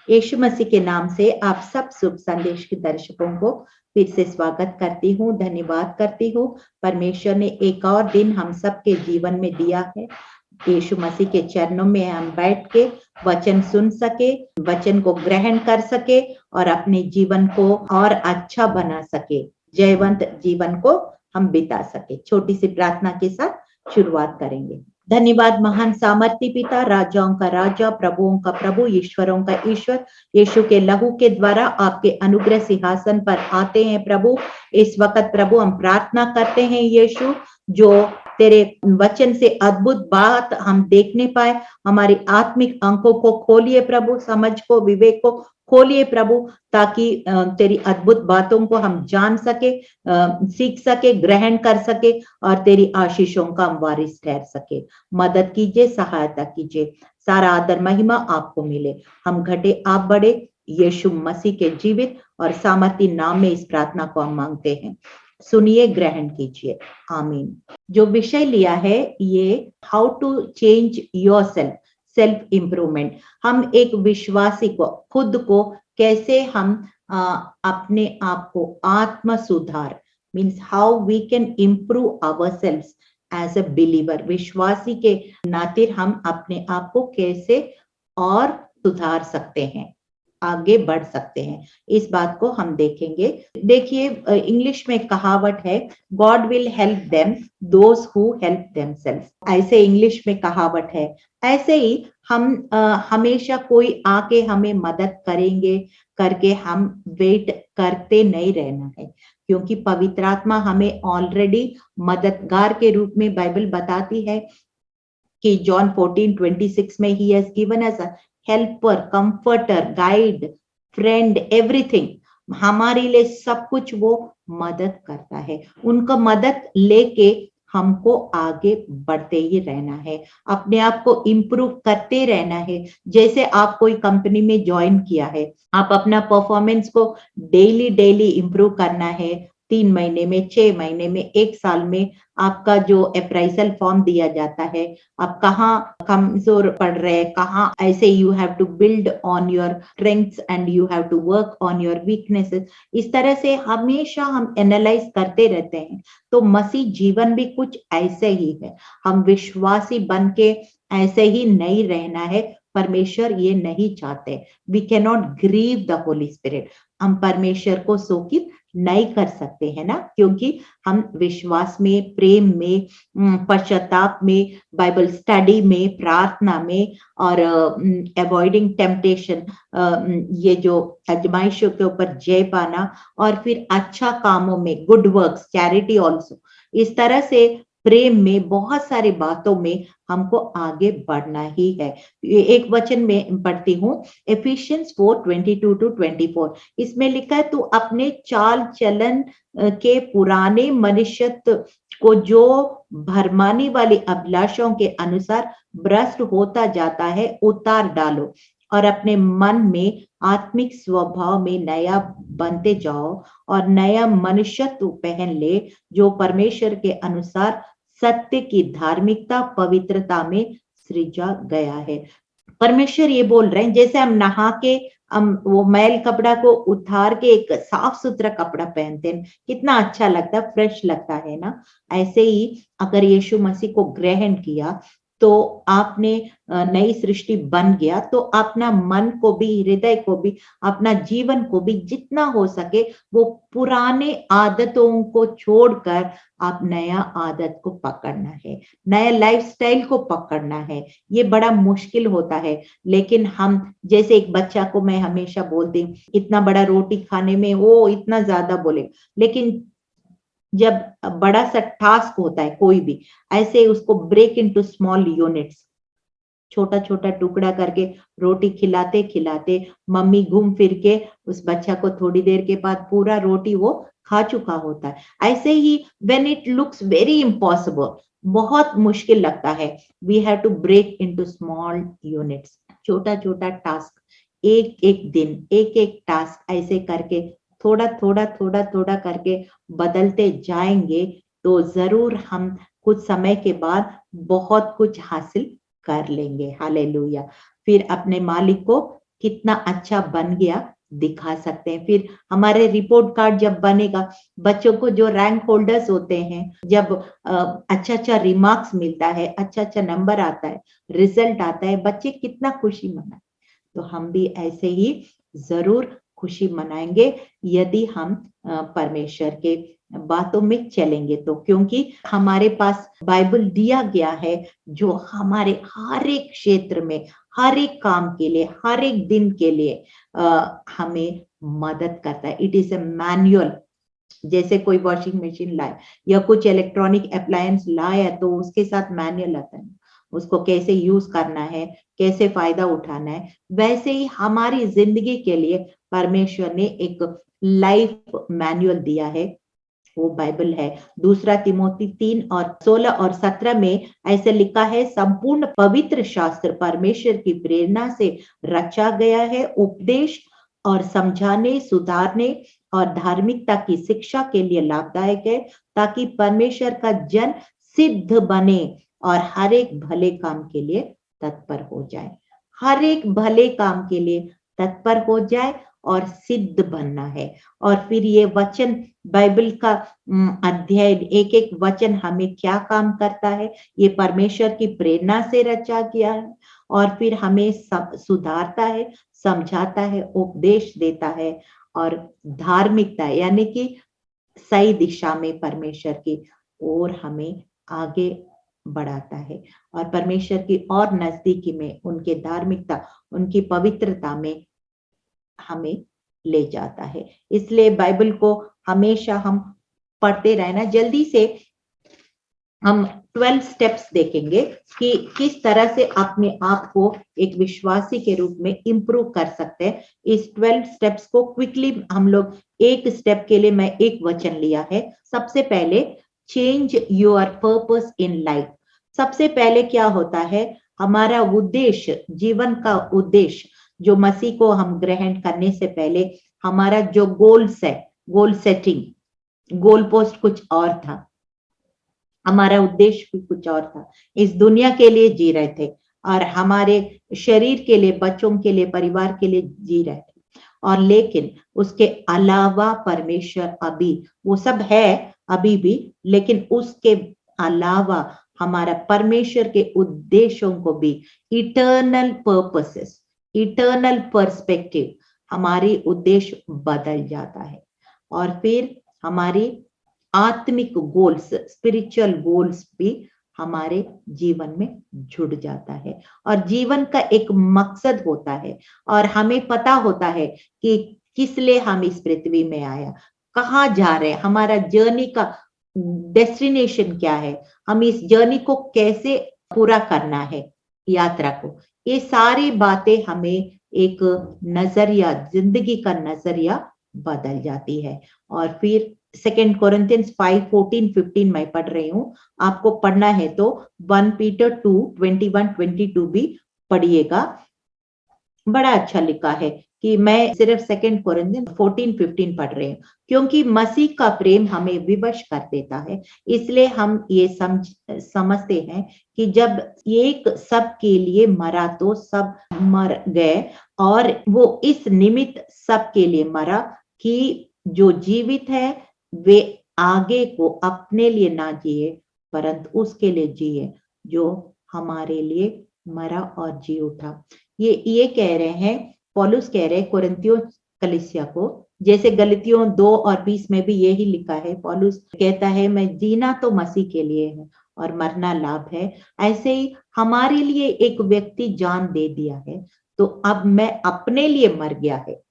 यीशु मसीह के नाम से आप सब शुभ संदेश के दर्शकों को फिर से स्वागत करती हूँ, धन्यवाद करती हूँ। परमेश्वर ने एक और दिन हम सबके जीवन में दिया है। यीशु मसीह के चरणों में हम बैठ के वचन सुन सके, वचन को ग्रहण कर सके और अपने जीवन को और अच्छा बना सके, जयवंत जीवन को हम बिता सके। छोटी सी प्रार्थना के साथ शुरुआत करेंगे। धन्यवाद महान सामर्थी पिता, राजाओं का राजा, प्रभुओं का प्रभु, ईश्वरों का ईश्वर, यीशु के लहू के द्वारा आपके अनुग्रह सिंहासन पर आते हैं प्रभु। इस वक्त प्रभु हम प्रार्थना करते हैं यीशु, जो तेरे वचन से अद्भुत बात हम देखने पाए, हमारी आत्मिक आंखों को खोलिए प्रभु, समझ को, विवेक को खोलिए प्रभु, ताकि तेरी अद्भुत बातों को हम जान सके, सीख सके, ग्रहण कर सके और तेरी आशीषों का हम वारिस ठहर सके। मदद कीजिए, सहायता कीजिए। सारा आदर महिमा आपको मिले, हम घटे आप बड़े, यीशु मसीह के जीवित और सामर्थी नाम में इस प्रार्थना को हम मांगते हैं। सुनिए, ग्रहण कीजिए, आमीन। जो विषय लिया है ये how to change yourself, self improvement. हम एक विश्वासी को, खुद को कैसे हम अपने आप को आत्म सुधार, means how we can improve ourselves as a believer. विश्वासी के नाते हम अपने आप को कैसे और सुधार सकते हैं, आगे बढ़ सकते हैं, इस बात को हम देखेंगे। देखिए, इंग्लिश में कहावत है, God will help them those who help themselves. ऐसे इंग्लिश में कहावत है। ऐसे ही हम हमेशा कोई आके हमें मदद करेंगे करके हम वेट करते नहीं रहना है, क्योंकि पवित्र आत्मा हमें ऑलरेडी मददगार के रूप में बाइबल बताती है कि जॉन 14:26 में he has given us a helper, comforter, guide, friend, everything. हमारे लिए सब कुछ वो मदद करता है। उनका मदद लेके हमको आगे बढ़ते ही रहना है, अपने आप को इम्प्रूव करते रहना है। जैसे आप कोई कंपनी में ज्वाइन किया है, आप अपना परफॉर्मेंस को डेली डेली इम्प्रूव करना है। 3 महीने में, 6 महीने में, 1 साल में आपका जो अप्राइजल फॉर्म दिया जाता है, आप कहाँ कमजोर पड़ रहे हैं, कहाँ ऐसे you have to build on your strengths and you have to work on your weaknesses. इस तरह से हमेशा हम एनालाइज करते रहते हैं। तो मसीह जीवन भी कुछ ऐसे ही है। हम विश्वासी बन के ऐसे ही नहीं रहना है, परमेश्वर ये नहीं चाहते। We can not grieve the Holy Spirit. हम परमेश्वर को शोकित नहीं कर सकते हैं ना, क्योंकि हम विश्वास में, प्रेम में, पश्चाताप में, बाइबल स्टडी में, प्रार्थना में और अवॉइडिंग टेम्पटेशन, ये जो आजमाइशों के ऊपर जय पाना, और फिर अच्छा कामों में, गुड वर्क्स, चैरिटी ऑल्सो, इस तरह से प्रेम में, बहुत सारी बातों में हमको आगे बढ़ना ही है। एक वचन में पढ़ती हूँ, एफिशिएंस 4:22-24। इसमें लिखा है, तू अपने चाल चलन के पुराने मनुष्यत्व को जो भरमाने वाली अभिलाषाओं के अनुसार भ्रष्ट होता जाता है उतार डालो, और अपने मन में आत्मिक स्वभाव में नया बनते जाओ और नया मनुष्यत्व पहन ले, जो परमेश्वर के अनुसार सत्य की धार्मिकता, पवित्रता में सृजा गया है। परमेश्वर ये बोल रहे हैं, जैसे हम नहा के हम वो मैल कपड़ा को उतार के एक साफ सुथरा कपड़ा पहनते हैं, कितना अच्छा लगता है, फ्रेश लगता है ना। ऐसे ही अगर यीशु मसीह को ग्रहण किया तो आपने नई सृष्टि बन गया, तो अपना मन को भी, हृदय को भी, अपना जीवन को भी जितना हो सके वो पुराने आदतों को छोड़कर आप नया आदत को पकड़ना है, नया लाइफस्टाइल को पकड़ना है। ये बड़ा मुश्किल होता है, लेकिन हम, जैसे एक बच्चा को मैं हमेशा बोलती हूँ, इतना बड़ा रोटी खाने में वो इतना ज्यादा बोले, लेकिन जब बड़ा सा टास्क होता है कोई भी, ऐसे उसको ब्रेक इनटू स्मॉल यूनिट्स, छोटा छोटा टुकड़ा करके रोटी खिलाते खिलाते मम्मी घूम फिर के उस बच्चा को थोड़ी देर के बाद पूरा रोटी वो खा चुका होता है। ऐसे ही when it looks very impossible, बहुत मुश्किल लगता है, we have to break into small units, छोटा छोटा टास्क, एक एक दिन, एक एक टास्क, ऐसे करके थोड़ा थोड़ा थोड़ा थोड़ा करके बदलते जाएंगे, तो जरूर हम कुछ समय के बाद बहुत कुछ हासिल कर लेंगे। हालेलुया। फिर अपने मालिक को कितना अच्छा बन गया दिखा सकते हैं। फिर हमारे रिपोर्ट कार्ड जब बनेगा, बच्चों को जो रैंक होल्डर्स होते हैं, जब अच्छा अच्छा रिमार्क्स मिलता है, अच्छा अच्छा नंबर आता है, रिजल्ट आता है, बच्चे कितना खुशी मनाए। तो हम भी ऐसे ही जरूर खुशी मनाएंगे यदि हम परमेश्वर के बातों में चलेंगे तो, क्योंकि हमारे पास बाइबल दिया गया है जो हमारे हर एक क्षेत्र में, हर एक काम के लिए, हर एक दिन के लिए हमें मदद करता है। It is A manual. जैसे कोई वॉशिंग मशीन लाए या कुछ इलेक्ट्रॉनिक अप्लायंस लाए तो उसके साथ मैनुअल आता है, उसको कैसे यूज करना है, कैसे फायदा उठाना है। वैसे ही हमारी जिंदगी के लिए परमेश्वर ने एक लाइफ मैनुअल दिया है, वो बाइबल है। दूसरा तिमोथी 3:16 और 17 में ऐसे लिखा है, संपूर्ण पवित्र शास्त्र परमेश्वर की प्रेरणा से रचा गया है, उपदेश और समझाने, सुधारने और धार्मिकता की शिक्षा के लिए लाभदायक है, ताकि परमेश्वर का जन सिद्ध बने और हर एक भले काम के लिए तत्पर हो जाए। हर एक भले काम के लिए तत्पर हो जाए और सिद्ध बनना है। और फिर ये वचन, बाइबल का अध्याय, एक एक वचन हमें क्या काम करता है, ये परमेश्वर की प्रेरणा से रचा गया है और फिर हमें सुधारता है, समझाता है, उपदेश देता है और धार्मिकता यानी कि सही दिशा में परमेश्वर की ओर हमें आगे बढ़ाता है और परमेश्वर की और नजदीकी में, उनके धार्मिकता, उनकी पवित्रता में हमें ले जाता है। इसलिए बाइबल को हमेशा हम पढ़ते रहना। जल्दी से हम 12 स्टेप्स देखेंगे कि किस तरह से अपने आप को एक विश्वासी के रूप में इंप्रूव कर सकते हैं। इस 12 स्टेप्स को क्विकली हम लोग, एक स्टेप के लिए मैं एक वचन लिया है। सबसे पहले, change your purpose in life. सबसे पहले क्या होता है, हमारा उद्देश्य, जीवन का उद्देश्य, जो मसीह को हम ग्रहण करने से पहले हमारा जो गोल्स है, गोल सेटिंग, गोल पोस्ट कुछ और था, हमारा उद्देश्य भी कुछ और था। इस दुनिया के लिए जी रहे थे और हमारे शरीर के लिए, बच्चों के लिए, परिवार के लिए जी रहे थे। और लेकिन उसके अलावा परमेश्वर, अभी वो सब है अभी भी, लेकिन उसके अलावा हमारा परमेश्वर के उद्देश्यों को भी, इटर्नल पर्पसेस, इटर्नल पर्सपेक्टिव, हमारी उद्देश्य बदल जाता है। और फिर हमारी आत्मिक गोल्स, स्पिरिचुअल गोल्स भी हमारे जीवन में जुड़ जाता है और जीवन का एक मकसद होता है और हमें पता होता है कि किस लिए हम इस पृथ्वी में आया, कहाँ जा रहे हैं, हमारा जर्नी का डेस्टिनेशन क्या है, हम इस जर्नी को कैसे पूरा करना है, यात्रा को। ये सारी बातें हमें एक नजरिया, जिंदगी का नजरिया बदल जाती है। और फिर 2 कोरिन्थियंस 5:14-15 मैं पढ़ रही हूँ, आपको पढ़ना है तो 1 पीटर 2:21-22 भी पढ़िएगा। बड़ा अच्छा लिखा है कि मैं सिर्फ 2 कोरिन्थियंस 14-15 पढ़ रही हूँ, क्योंकि मसीह का प्रेम हमें विवश कर देता है। इसलिए हम ये समझते हैं कि जब एक सब के लिए मरा तो सब मर गए, और वो इस निमित्त सब के लिए मरा कि जो जीवित है वे आगे को अपने लिए ना जिए, परंतु उसके लिए जिए जो हमारे लिए मरा और जी उठा। ये कह रहे हैं, पौलुस कह रहे हैं कोरिन्थियों कलीसिया को, जैसे गलतियों 2:20 में भी यही लिखा है। पौलुस कहता है, मैं जीना तो मसीह के लिए है और मरना लाभ है। ऐसे ही हमारे लिए एक व्यक्ति जान दे दिया है, तो अब मैं अपने लिए मर गया है।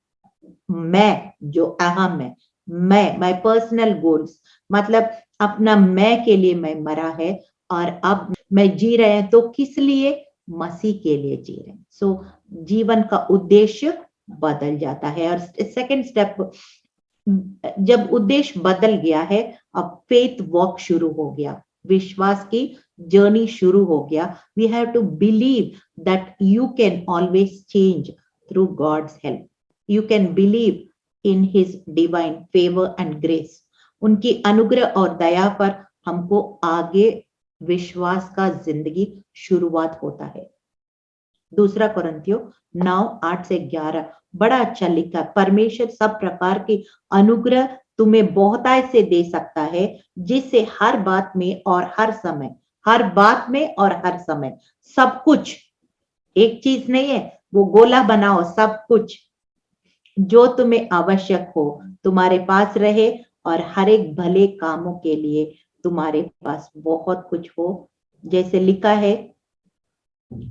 मैं जो अहम है, मैं, माय पर्सनल गोल्स, मतलब अपना मैं के लिए मैं मरा है और अब मैं जी रहे हैं तो किस लिए, मसीह के लिए जी रहे हैं। सो जीवन का उद्देश्य बदल जाता है। और सेकंड स्टेप, जब उद्देश्य बदल गया है, अब फेथ वॉक शुरू हो गया, विश्वास की जर्नी शुरू हो गया। We have to believe that you can always change through God's help. You can believe in his divine favor and grace. उनकी अनुग्रह और दया पर हमको आगे विश्वास का जिंदगी शुरुआत होता है। दूसरा कोरिन्थियों 9:8 से 11 बड़ा अच्छा लिखा है। परमेश्वर सब प्रकार के अनुग्रह तुम्हें बहुतायत से दे सकता है, जिससे हर बात में और हर समय, हर बात में और हर समय, सब कुछ, एक चीज नहीं है, वो गोला बनाओ, सब कुछ जो तुम्हें आवश्यक हो तुम्हारे पास रहे, और हर एक भले कामों के लिए तुम्हारे पास बहुत कुछ हो। जैसे लिखा है,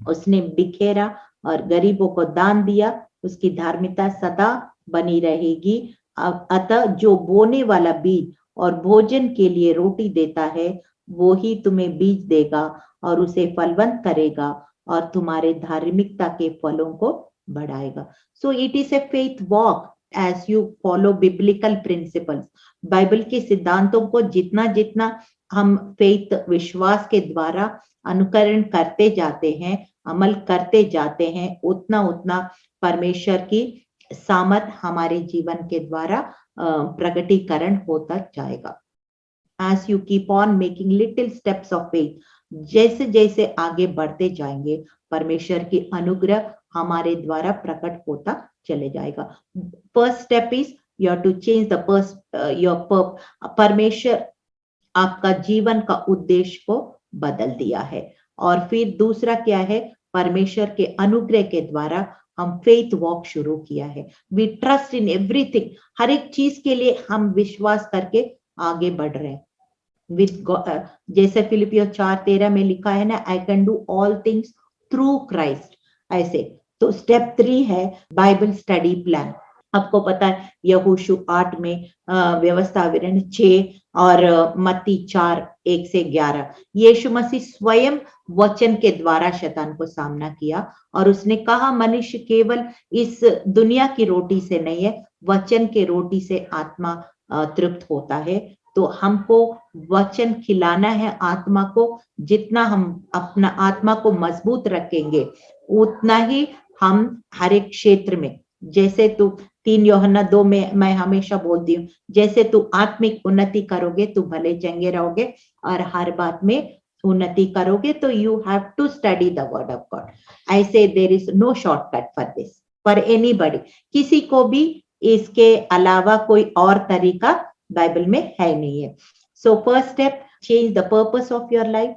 उसने बिखेरा और गरीबों को दान दिया, उसकी धार्मिकता सदा बनी रहेगी। अतः जो बोने वाला बीज और भोजन के लिए रोटी देता है, वो ही तुम्हें बीज देगा और उसे फलवंत करेगा और तुम्हारे धार्मिकता के फलों को बढ़ाएगा। So it is a faith walk as you follow biblical principles. Bible के सिद्धांतों को जितना जितना हम फेथ, विश्वास के द्वारा अनुकरण करते जाते हैं, अमल करते जाते हैं, उतना उतना परमेश्वर की सामर्थ हमारे जीवन के द्वारा प्रकटीकरण होता जाएगा। As you keep on making little steps of faith, जैसे जैसे आगे बढ़ते जाएंगे, परमेश्वर की अनुग्रह हमारे द्वारा प्रकट होता चले जाएगा। First step is you have to change the your परमेश्वर आपका जीवन का उद्देश्य को बदल दिया है। और फिर दूसरा क्या है, परमेश्वर के अनुग्रह के द्वारा हम फेथ वॉक शुरू किया है। वी ट्रस्ट इन एवरीथिंग, हर एक चीज के लिए हम विश्वास करके आगे बढ़ रहे हैं विद जैसे फिलिपियो 4:13 में लिखा है ना, I can do all things through Christ. ऐसे तो स्टेप 3 है बाइबल स्टडी प्लान। आपको पता है यहोशू 8 में, व्यवस्था विवरण 6 और मत्ती 4:1 से 11, यीशु मसीह स्वयं वचन के द्वारा शैतान को सामना किया और उसने कहा, मनुष्य केवल इस दुनिया की रोटी से नहीं है, वचन के रोटी से आत्मा तृप्त होता है। तो हमको वचन खिलाना है आत्मा को। जितना हम अपना आत्मा को मजबूत रखेंगे, उतना ही हम हर एक क्षेत्र में, जैसे तू 3 यूहन्ना 2 में मैं हमेशा बोलती हूँ, जैसे तू आत्मिक उन्नति करोगे तू भले चंगे रहोगे और हर बात में उन्नति करोगे। तो you have to study the word of God. ऐसे there is no shortcut for this, for anybody. किसी को भी इसके अलावा कोई और तरीका बाइबल में है नहीं है। So first step, change the purpose of your life.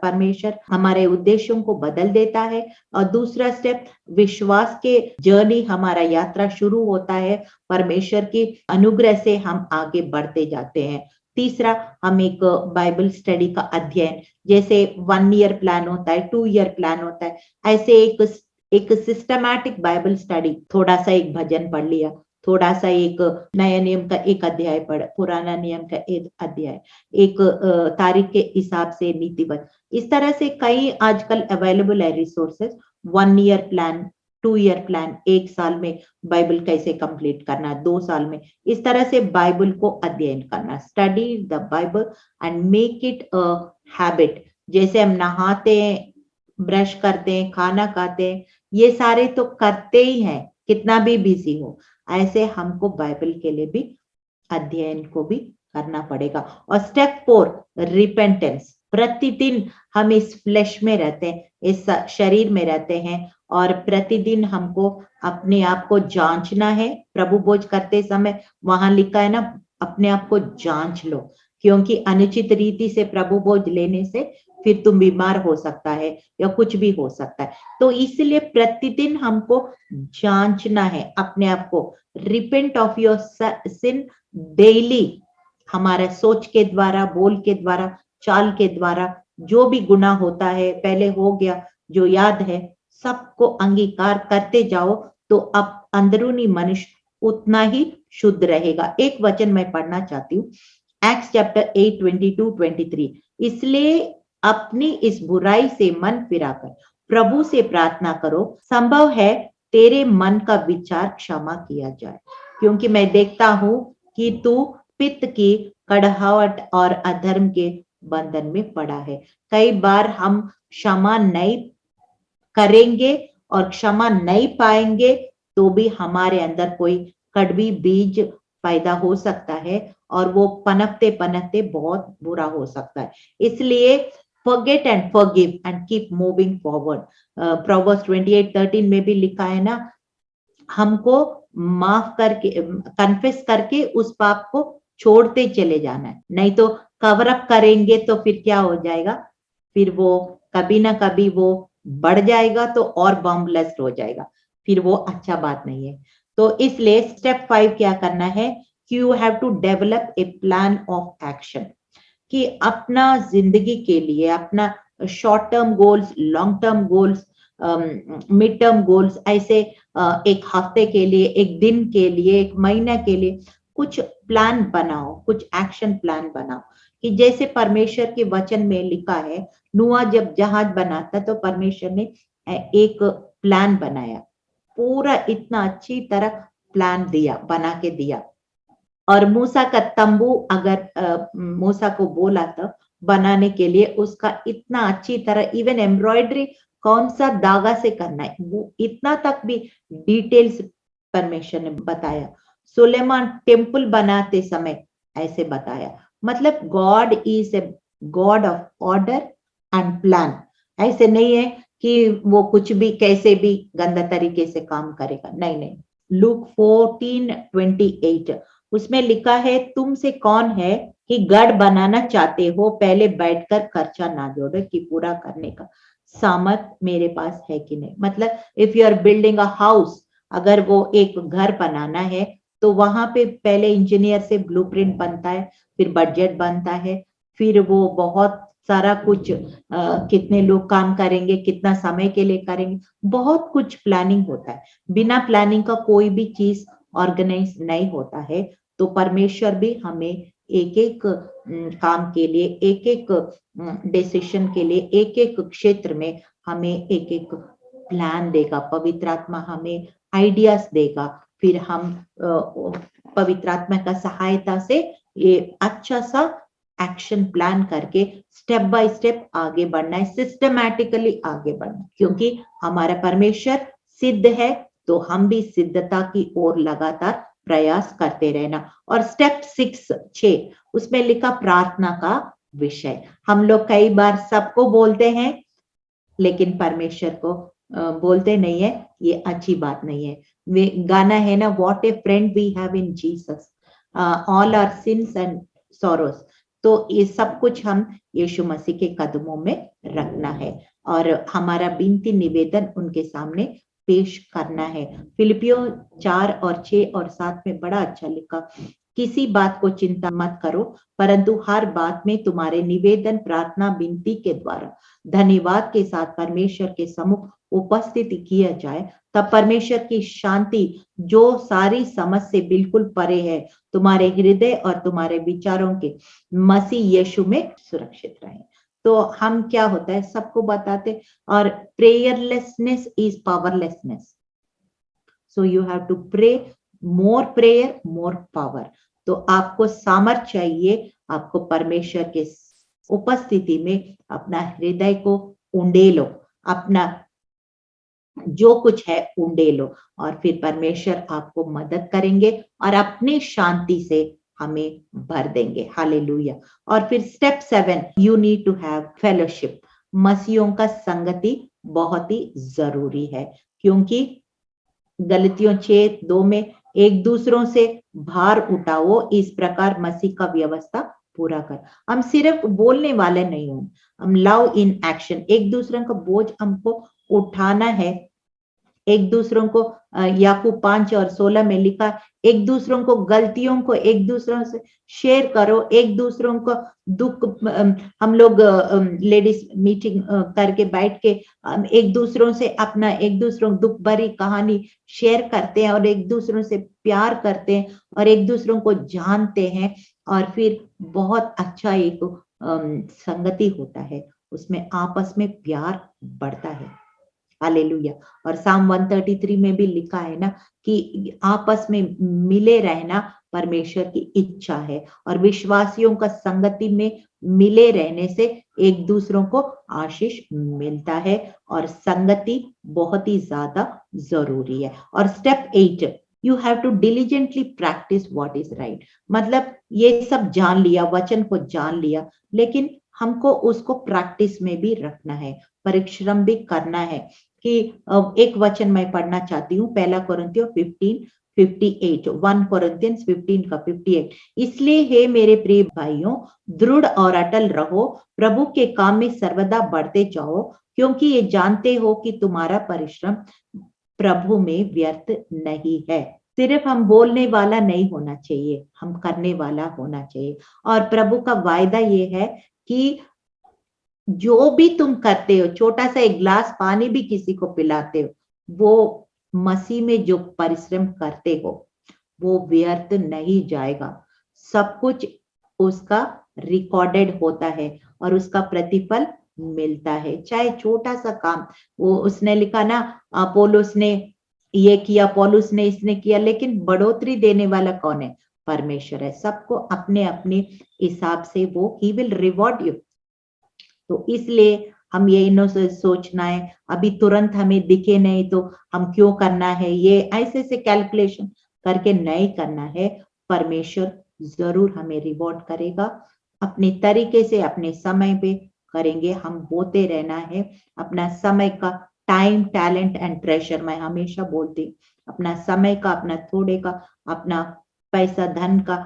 परमेश्वर हमारे उद्देश्यों को बदल देता है। और दूसरा स्टेप, विश्वास के जर्नी, हमारा यात्रा शुरू होता है, परमेश्वर की अनुग्रह से हम आगे बढ़ते जाते हैं। तीसरा, हम एक बाइबल स्टडी का अध्ययन, जैसे 1 ईयर प्लान होता है, 2 ईयर प्लान होता है, ऐसे एक सिस्टमैटिक बाइबल स्टडी। थोड़ा सा एक भजन पढ़ लिया, थोड़ा सा एक नया नियम का एक अध्याय पढ़, पुराना नियम का एक अध्याय, एक तारीख के हिसाब से नीतिवत, इस तरह से कई आजकल अवेलेबल है resources. 1 year plan, 2 year plan, 1 साल में बाइबल कैसे कंप्लीट करना, 2 साल में, इस तरह से बाइबल को अध्ययन करना। Study the Bible and make it a habit. जैसे हम नहाते हैं, ब्रश करते हैं, खाना खाते हैं, ये सारे तो करते ही हैं, कितना भी बिजी हो। ऐसे हमको बाइबल के लिए भी अध्ययन को भी करना पड़ेगा। और स्टेप 4, रिपेंटेंस। प्रतिदिन हम इस फ्लैश में रहते हैं, इस शरीर में रहते हैं, और प्रतिदिन हमको अपने आप को जांचना है। प्रभु भोज करते समय वहां लिखा है ना, अपने आप को जांच लो, क्योंकि अनुचित रीति से प्रभु भोज लेने से फिर तुम बीमार हो सकता है या कुछ भी हो सकता है। तो इसलिए प्रतिदिन हमको जांचना है अपने आप को। Repent of your sin daily. हमारा सोच के द्वारा, बोल के द्वारा, चाल के द्वारा जो भी गुनाह होता है, पहले हो गया, जो याद है, सबको अंगीकार करते जाओ, तो अब अंदरूनी मनुष्य उतना ही शुद्ध रहेगा। एक वचन मैं पढ़ना चाहती हूँ, एक्ट्स चैप्टर 8 22-23। इसलिए अपनी इस बुराई से मन फिराकर प्रभु से प्रार्थना करो, संभव है तेरे मन का विचार क्षमा किया जाए, क्योंकि मैं देखता हूं कि तू पित्त की कड़वाहट और अधर्म के बंधन में पड़ा है। कई बार हम क्षमा नहीं करेंगे और क्षमा नहीं पाएंगे, तो भी हमारे अंदर कोई कड़वी बीज पैदा हो सकता है और वो पनपते पनपते बहुत बुरा हो सकता है। इसलिए forget and forgive and keep moving forward. Proverbs 28:13 में भी लिखा है ना, हमको माफ करके, कन्फेस करके उस पाप को छोड़ते चले जाना है, नहीं तो कवर अप करेंगे तो फिर क्या हो जाएगा, फिर वो कभी ना कभी वो बढ़ जाएगा तो और बम ब्लास्ट हो जाएगा, फिर वो अच्छा बात नहीं है। तो इसलिए स्टेप 5 क्या करना है कि you have to develop a plan of action, कि अपना जिंदगी के लिए अपना short term goals, long term goals, mid term goals, ऐसे एक हफ्ते के लिए, एक दिन के लिए, एक महीना के लिए कुछ प्लान बनाओ, कुछ एक्शन प्लान बनाओ। कि जैसे परमेश्वर के वचन में लिखा है, नूह जब जहाज बनाता तो परमेश्वर ने एक प्लान बनाया, पूरा इतना अच्छी तरह प्लान दिया, बना के दिया। और मूसा का तंबू अगर मूसा को बोला था बनाने के लिए, उसका इतना अच्छी तरह इवन एम्ब्रॉयडरी कौन सा धागा से करना है वो इतना तक भी डिटेल्स परमेश्वर ने बताया। सुलेमान टेम्पल बनाते समय ऐसे बताया। मतलब God is a god of order and plan. ऐसे नहीं है कि वो कुछ भी कैसे भी गंदा तरीके से काम करेगा, नहीं नहीं। लूक 14:28 उसमें लिखा है, तुमसे कौन है कि गढ़ बनाना चाहते हो, पहले बैठकर खर्चा ना जोड़ो कि पूरा करने का सामर्थ मेरे पास है कि नहीं। मतलब if you are building a house, अगर वो एक घर बनाना है तो वहां पे पहले इंजीनियर से ब्लूप्रिंट बनता है, फिर बजट बनता है, फिर वो बहुत सारा कुछ कितने लोग काम करेंगे, कितना समय के लिए करेंगे, बहुत कुछ प्लानिंग होता है। बिना प्लानिंग का कोई भी चीज ऑर्गेनाइज नहीं होता है। तो परमेश्वर भी हमें एक एक काम के लिए, एक एक डिसीजन के लिए, एक एक क्षेत्र में हमें एक एक प्लान देगा। पवित्र आत्मा हमें आइडियाज देगा, फिर हम पवित्र आत्मा का सहायता से ये अच्छा सा एक्शन प्लान करके स्टेप बाय स्टेप आगे बढ़ना है, सिस्टमैटिकली आगे बढ़ना है। क्योंकि हमारा परमेश्वर सिद्ध है तो हम भी सिद्धता की ओर लगातार प्रयास करते रहना। और स्टेप 6 उसमें लिखा प्रार्थना का विषय। हम लोग कई बार सबको बोलते हैं लेकिन परमेश्वर को बोलते नहीं है, ये अच्छी बात नहीं है। वे गाना है ना, what a friend we have in Jesus, all our sins and sorrows. तो ये सब कुछ हम यीशु मसीह के कदमों में रखना है और हमारा विनती निवेदन उनके सामने पेश करना है। फिलिपियों 4:6 और 7 में बड़ा अच्छा लिखा, किसी बात को चिंता मत करो, परंतु हर बात में तुम्हारे निवेदन, प्रार्थना, विनती के द्वारा धन्यवाद के साथ परमेश्वर के सम्मुख उपस्थित किया जाए, तब परमेश्वर की शांति जो सारी समझ से बिल्कुल परे है, तुम्हारे हृदय और तुम्हारे विचारों के मसीह यीशु में सुरक्षित रहे। तो हम क्या होता है सबको बताते, और prayerlessness is powerlessness, so you have to pray, more prayer more power. तो आपको सामर्थ चाहिए, आपको परमेश्वर के उपस्थिति में अपना हृदय को उंडेलो, अपना जो कुछ है उंडेलो, और फिर परमेश्वर आपको मदद करेंगे और अपनी शांति से हमें भर देंगे। हालेलुया। और फिर step 7, you need to have fellowship. मसीहों का संगति बहुत ही जरूरी है, क्योंकि गलतियों 6:2 में एक दूसरों से भार उठाओ, इस प्रकार मसीह का व्यवस्था पूरा कर। हम सिर्फ बोलने वाले नहीं हो, हम लव इन एक्शन। एक दूसरे का बोझ हमको उठाना है, एक दूसरों को याकूब 5:16 में लिखा, एक दूसरों को गलतियों को एक दूसरों से शेयर करो, एक दूसरों को दुख, हम लोग लेडीज मीटिंग करके बैठ के एक दूसरों से अपना, एक दूसरों दुख भरी कहानी शेयर करते हैं और एक दूसरों से प्यार करते हैं और एक दूसरों को जानते हैं, और फिर बहुत अच्छा एक संगति होता है, उसमें आपस में प्यार बढ़ता है। हालेलुया। और साम 133 में भी लिखा है ना कि आपस में मिले रहना परमेश्वर की इच्छा है, और विश्वासियों का संगति में मिले रहने से एक दूसरों को आशीष मिलता है, और संगति बहुत ही ज्यादा जरूरी है। और step 8, you have to diligently practise what is right. मतलब ये सब जान लिया, वचन को जान लिया, लेकिन हमको उसको प्रैक्टिस में भी रखना है, परिश्रम भी करना है कि एक वचन मैं पढ़ना चाहती हूँ, पहला कोरिन्थियों 15:58, 1 कोरिन्थियंस 15 का 58। इसलिए हे मेरे प्रिय भाइयों, दृढ़ और अटल रहो, प्रभु के काम में सर्वदा बढ़ते जाओ, क्योंकि ये जानते हो कि तुम्हारा परिश्रम प्रभु में व्यर्थ नहीं है। सिर्फ हम बोलने वाला नहीं होना चाहिए, हम करने वाला होना चाहिए। और प्रभु का वायदा ये है कि जो भी तुम करते हो, छोटा सा एक ग्लास पानी भी किसी को पिलाते हो, वो मसीह में जो परिश्रम करते हो, वो व्यर्थ नहीं जाएगा। सब कुछ उसका रिकॉर्डेड होता है और उसका प्रतिफल मिलता है, चाहे छोटा सा काम। वो उसने लिखा ना, पौलुस ने ये किया, पौलुस ने इसने किया, लेकिन बढ़ोतरी देने वाला कौन है? परमेश्वर है। सबको अपने अपने हिसाब से वो ही विल रिवॉर्ड यू। तो इसलिए हम ये इनो से सोचना है, अभी तुरंत हमें दिखे नहीं तो हम क्यों करना है, ये ऐसे से कैलकुलेशन करके नहीं करना है। परमेश्वर जरूर हमें रिवॉर्ड करेगा, अपने तरीके से अपने समय पे करेंगे। हम बोते रहना है, अपना समय का टाइम, टैलेंट एंड ट्रेजर, मैं हमेशा बोलती हूँ, अपना समय का, अपना थोड़े का, अपना पैसा धन का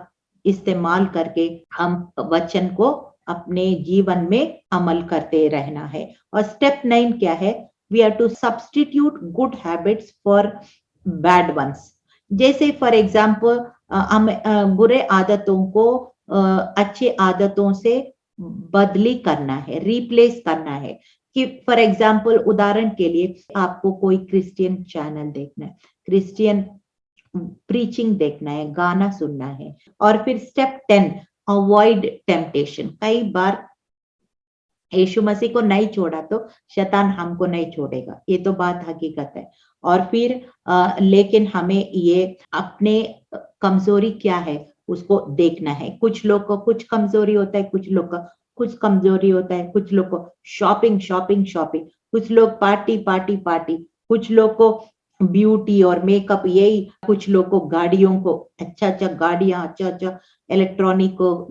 इस्तेमाल करके हम वचन को अपने जीवन में अमल करते रहना है। और स्टेप 9 क्या है? We are to substitute good habits for bad ones. जैसे फॉर एग्जाम्पल हम बुरे आदतों को अच्छे आदतों से बदली करना है, रिप्लेस करना है। कि फॉर एग्जाम्पल, उदाहरण के लिए आपको कोई क्रिश्चियन चैनल देखना है, क्रिश्चियन प्रीचिंग देखना है, गाना सुनना है। और फिर स्टेप 10, अवॉइड टेम्पटेशन। कई बार यीशु मसीह को नहीं छोड़ा तो शैतान हमको नहीं छोड़ेगा, ये तो बात हकीकत है। और फिर लेकिन हमें ये अपने कमजोरी क्या है उसको देखना है। कुछ लोग को कुछ कमजोरी होता है, कुछ लोग का कुछ कमजोरी होता है, कुछ लोग को शॉपिंग शॉपिंग शॉपिंग, कुछ लोग पार्टी पार्टी पार्टी, कुछ लोग को ब्यूटी और मेकअप, यही, कुछ लोग को गाड़ियों को, अच्छा अच्छा गाड़ियां, अच्छा अच्छा इलेक्ट्रॉनिक को,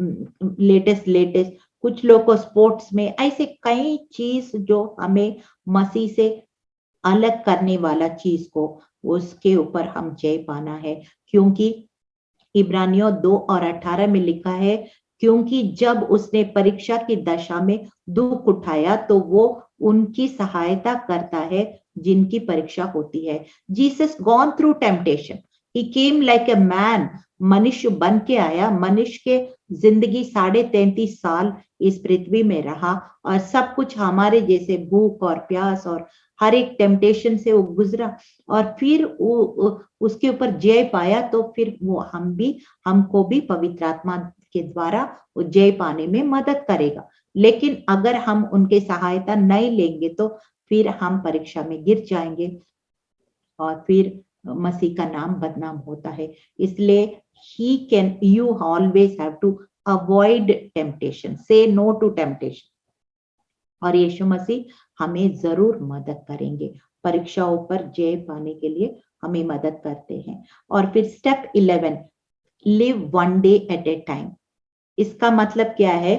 लेटेस्ट लेटेस्ट, कुछ लोग को स्पोर्ट्स में, ऐसे कई चीज जो हमें मसीह से अलग करने वाला चीज को, उसके ऊपर हम जय पाना है। क्योंकि इब्रानियों 2:18 में लिखा है, क्योंकि जब उसने परीक्षा की दशा में दुख उठाया तो वो उनकी सहायता करता है जिनकी परीक्षा होती है। Jesus gone through temptation, he came like a man, मनुष्य बन के आया, मनुष्य के जिंदगी 33.5 साल इस पृथ्वी में रहा, और सब कुछ हमारे जैसे भूख और प्यास और हर एक टेम्पटेशन से वो गुजरा, और फिर वो उसके ऊपर जय पाया। तो फिर वो हमको भी पवित्र आत्मा के द्वारा वो जय पाने में मदद करेगा। लेकिन अगर हम उनके सहायता नहीं लेंगे तो फिर हम परीक्षा में गिर जाएंगे और फिर मसीह का नाम बदनाम होता है। इसलिए you always have to avoid temptation, say no to temptation। और यीशु मसीह हमें जरूर मदद करेंगे, परीक्षाओं पर जय पाने के लिए हमें मदद करते हैं। और फिर step 11, live one day at a time. इसका मतलब क्या है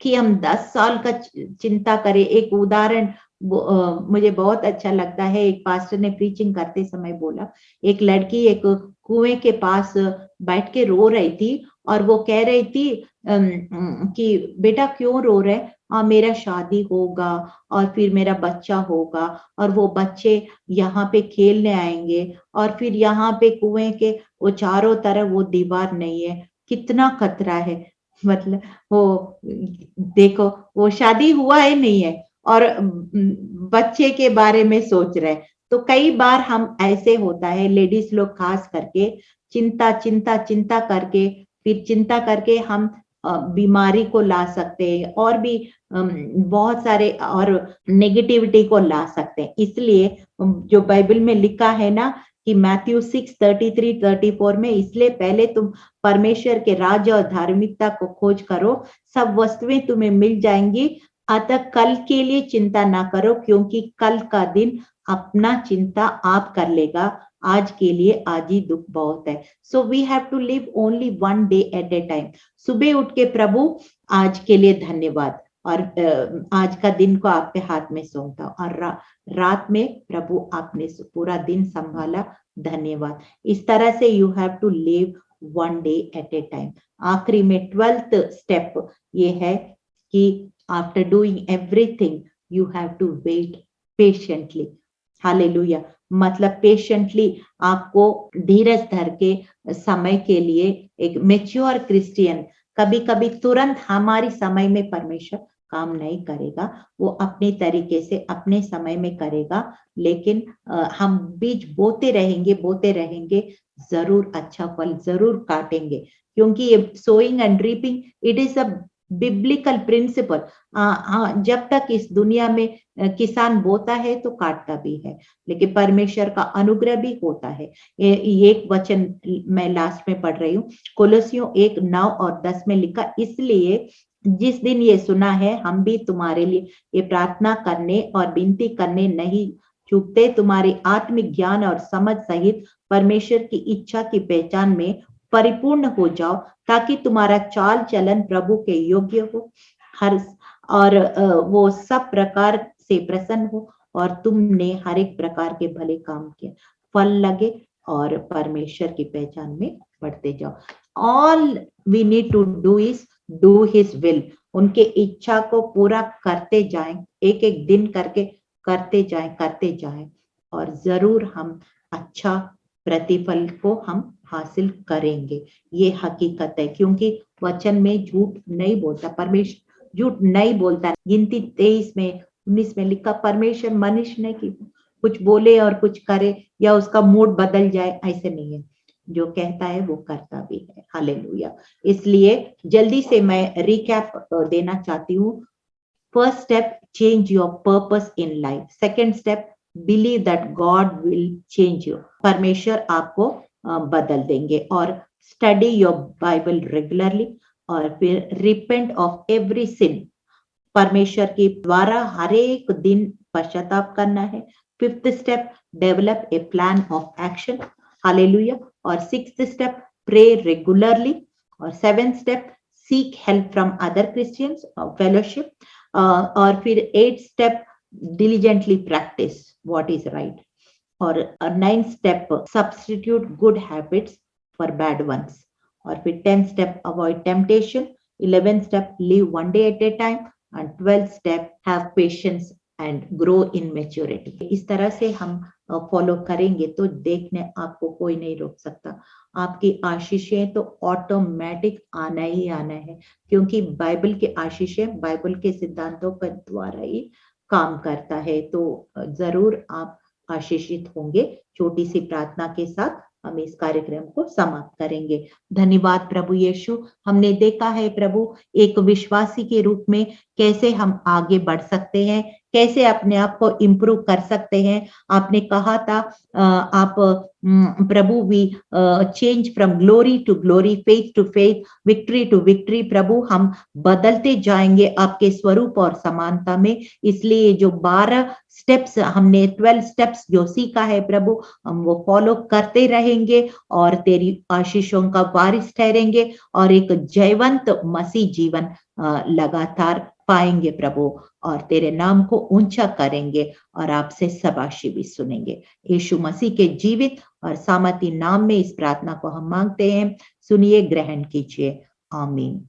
कि हम 10 साल का चिंता करें। एक उदाहरण मुझे बहुत अच्छा लगता है, एक पास्टर ने प्रीचिंग करते समय बोला, एक लड़की एक कुएं के पास बैठ के रो रही थी और वो कह रही थी कि बेटा क्यों रो रहे? मेरा शादी होगा और फिर मेरा बच्चा होगा और वो बच्चे यहाँ पे खेलने आएंगे, और फिर यहाँ पे कुएं के वो चारों तरफ वो दीवार नहीं है, कितना खतरा है। मतलब वो देखो, वो शादी हुआ है नहीं है और बच्चे के बारे में सोच रहे हैं। तो कई बार हम ऐसे होता है, लेडीज लोग खास करके चिंता चिंता चिंता करके, फिर चिंता करके हम बीमारी को ला सकते हैं और भी बहुत सारे और नेगेटिविटी को ला सकते हैं। इसलिए जो बाइबल में लिखा है ना कि मैथ्यू 6:33-34 में, इसलिए पहले तुम परमेश्वर के राज्य और धार्मिकता को खोज करो, सब वस्तुएं तुम्हें मिल जाएंगी। अतः कल के लिए चिंता ना करो, क्योंकि कल का दिन अपना चिंता आप कर लेगा, आज के लिए आज ही दुख बहुत है। So we have to live only one day at a time. सुबह उठ के प्रभु आज के लिए धन्यवाद और आज का दिन को आपके हाथ में सौंपता हूं और रात में प्रभु आपने पूरा दिन संभाला, धन्यवाद। इस तरह से you have to live one day at a time. आखिरी में 12th स्टेप ये है कि after doing everything you have to wait patiently. Hallelujah. मतलब पेशेंटली आपको धीरज धर के समय के लिए एक मेच्योर क्रिश्चियन, कभी कभी तुरंत हमारी समय में परमेश्वर काम नहीं करेगा, वो अपने तरीके से अपने समय में करेगा, लेकिन हम बीज बोते रहेंगे, जरूर अच्छा फल जरूर काटेंगे, क्योंकि ये sowing and reaping it is a biblical principle. जब तक इस दुनिया में किसान बोता है तो काटता भी है, लेकिन परमेश्वर का अनुग्रह भी होता है। ये एक वचन मैं लास्ट में पढ़ रही हूँ, कोलोसियों 1:9 और 10 में लिखा, इसलिए जिस दिन ये सुना है हम भी तुम्हारे लिए ये प्रार्थना करने और विनती करने नहीं चूकते, तुम्हारी आत्मिक ज्ञान और समझ सहित परमेश्वर की इच्छा की पहचान में परिपूर्ण हो जाओ, ताकि तुम्हारा चाल चलन प्रभु के योग्य हो, हर और वो सब प्रकार से प्रसन्न हो और तुमने हर एक प्रकार के भले काम किए फल लगे और परमेश्वर की पहचान में बढ़ते जाओ। All we need to do is do his will. उनके इच्छा को पूरा करते जाएं, एक एक दिन करके करते जाएं और जरूर हम अच्छा प्रतिफल को हम हासिल करेंगे। ये हकीकत है, क्योंकि वचन में झूठ नहीं बोलता, परमेश्वर झूठ नहीं बोलता। गिनती 23 में 19 में लिखा, परमेश्वर मनुष्य ने कि कुछ बोले और कुछ करे या उसका मूड बदल जाए, ऐसे नहीं है, जो कहता है वो करता भी है। हालेलुया। इसलिए जल्दी से मैं रिकैप देना चाहती हूँ। First step, change your purpose in life. Second step, believe that God will change you. परमेश्वर आपको बदल देंगे। और स्टडी योर बाइबल रेगुलरली। और फिर रिपेंट ऑफ एवरी सिन। परमेश्वर के द्वारा हर एक दिन पश्चाताप करना है। Fifth step, develop a plan of action. Hallelujah. और सिक्स्थ स्टेप, प्रे रेगुलरली। और seventh step, seek help from other Christians और फेलोशिप। और फिर 8th step, diligently practice what is right. और 9th step, substitute good habits for bad ones. और फिर 10th step, avoid temptation. 11th step, live one day at a time. And 12th step, have patience and grow in maturity. इस तरह से हम follow करेंगे तो देखने आपको कोई नहीं रोक सकता। आपकी आशीषें तो ऑटोमेटिक आना ही आना है, क्योंकि बाइबल की आशीषें बाइबल के सिद्धांतों पर द्वारा ही काम करता है। तो जरूर आप आशीषित होंगे। छोटी सी प्रार्थना के साथ हम इस कार्यक्रम को समाप्त करेंगे। धन्यवाद प्रभु यीशु, हमने देखा है प्रभु एक विश्वासी के रूप में कैसे हम आगे बढ़ सकते हैं, कैसे अपने आप को इम्प्रूव कर सकते हैं। आपने कहा था आप प्रभु भी change from glory to glory, faith to faith, victory to victory. प्रभु हम बदलते जाएंगे आपके स्वरूप और समानता में। इसलिए जो 12 स्टेप्स हमने 12 स्टेप्स जो सीखा है प्रभु, हम वो फॉलो करते रहेंगे और तेरी आशीषों का वारिस ठहरेंगे और एक जयवंत मसीह जीवन लगातार पाएंगे प्रभु, और तेरे नाम को ऊंचा करेंगे और आपसे शाबाशी भी सुनेंगे। यीशु मसीह के जीवित और सामर्थी नाम में इस प्रार्थना को हम मांगते हैं, सुनिए, ग्रहण कीजिए। आमीन।